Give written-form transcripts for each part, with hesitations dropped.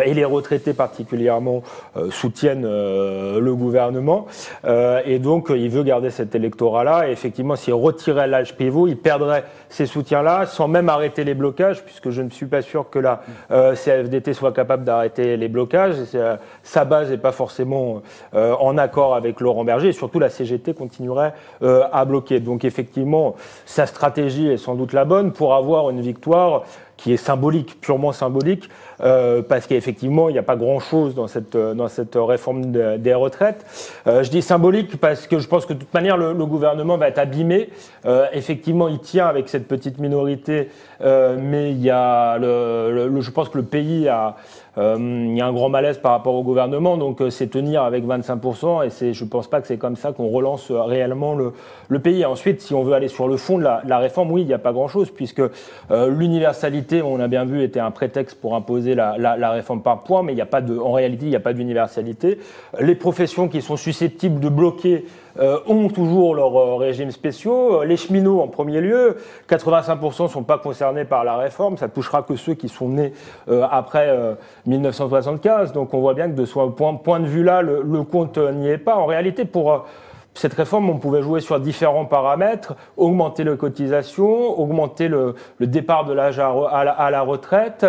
et les retraités particulièrement soutiennent le gouvernement et donc il veut garder cet électorat-là et effectivement s'il retirait l'âge pivot, il perdrait ces soutiens-là sans même arrêter les blocages puisque je ne suis pas sûr que la CFDT soit capable d'arrêter les blocages. Sa base n'est pas forcément en accord avec Laurent Berger et surtout la CGT continuerait à bloquer. Donc effectivement, sa stratégie est sans doute la bonne pour avoir une victoire qui est symbolique, purement symbolique, parce qu'effectivement, il n'y a pas grand-chose dans cette réforme des retraites. Je dis symbolique parce que je pense que de toute manière, le gouvernement va être abîmé. Effectivement, il tient avec cette petite minorité, mais il y a je pense que le pays il y a un grand malaise par rapport au gouvernement, donc c'est tenir avec 25%, et je ne pense pas que c'est comme ça qu'on relance réellement le pays. Ensuite, si on veut aller sur le fond de la réforme, oui, il n'y a pas grand-chose, puisque l'universalité, on a bien vu, était un prétexte pour imposer la réforme par points, mais en réalité, il n'y a pas d'universalité. Les professions qui sont susceptibles de bloquer ont toujours leurs régimes spéciaux. Les cheminots en premier lieu, 85% ne sont pas concernés par la réforme, ça ne touchera que ceux qui sont nés après 1975. Donc on voit bien que de ce point de vue-là, le compte n'y est pas. En réalité, pour cette réforme, on pouvait jouer sur différents paramètres, augmenter les cotisations, augmenter le départ de l'âge à la retraite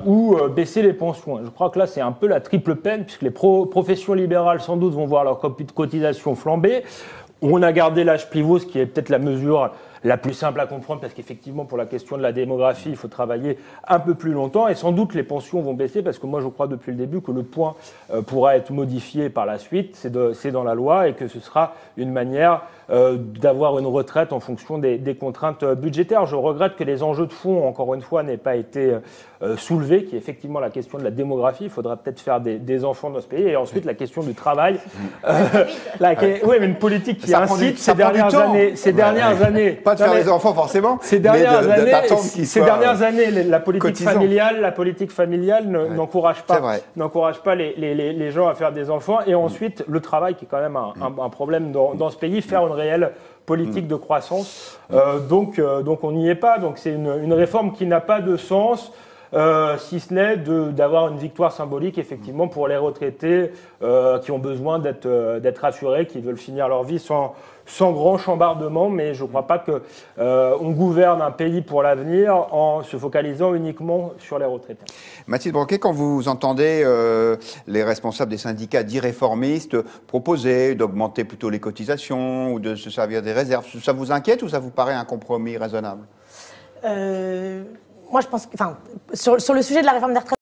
ou baisser les pensions. Je crois que là, c'est un peu la triple peine, puisque les professions libérales, sans doute, vont voir leur cotisation flamber. On a gardé l'âge pivot, ce qui est peut-être la mesure la plus simple à comprendre, parce qu'effectivement, pour la question de la démographie, il faut travailler un peu plus longtemps, et sans doute les pensions vont baisser, parce que moi, je crois depuis le début que le point pourra être modifié par la suite, c'est dans la loi, et que ce sera une manière d'avoir une retraite en fonction des contraintes budgétaires. Je regrette que les enjeux de fond, encore une fois, n'aient pas été soulevés, qui est effectivement la question de la démographie. Il faudra peut-être faire des enfants dans ce pays, et ensuite la question du travail. Oui, mais une politique qui incite ces dernières années. Pas de faire des enfants forcément. Ces dernières années, la politique familiale n'encourage pas les gens à faire des enfants. Et ensuite, le travail, qui est quand même un problème dans ce pays, faire une réelle politique de croissance. Donc on n'y est pas. Donc c'est une réforme qui n'a pas de sens. Si ce n'est d'avoir une victoire symbolique, effectivement, pour les retraités qui ont besoin d'être assurés, qui veulent finir leur vie sans grand chambardement, mais je ne crois pas qu'on gouverne un pays pour l'avenir en se focalisant uniquement sur les retraités. Mathilde Broquet, quand vous entendez les responsables des syndicats dits réformistes proposer d'augmenter plutôt les cotisations ou de se servir des réserves, ça vous inquiète ou ça vous paraît un compromis raisonnable ? Moi, je pense que, sur le sujet de la réforme des retraites,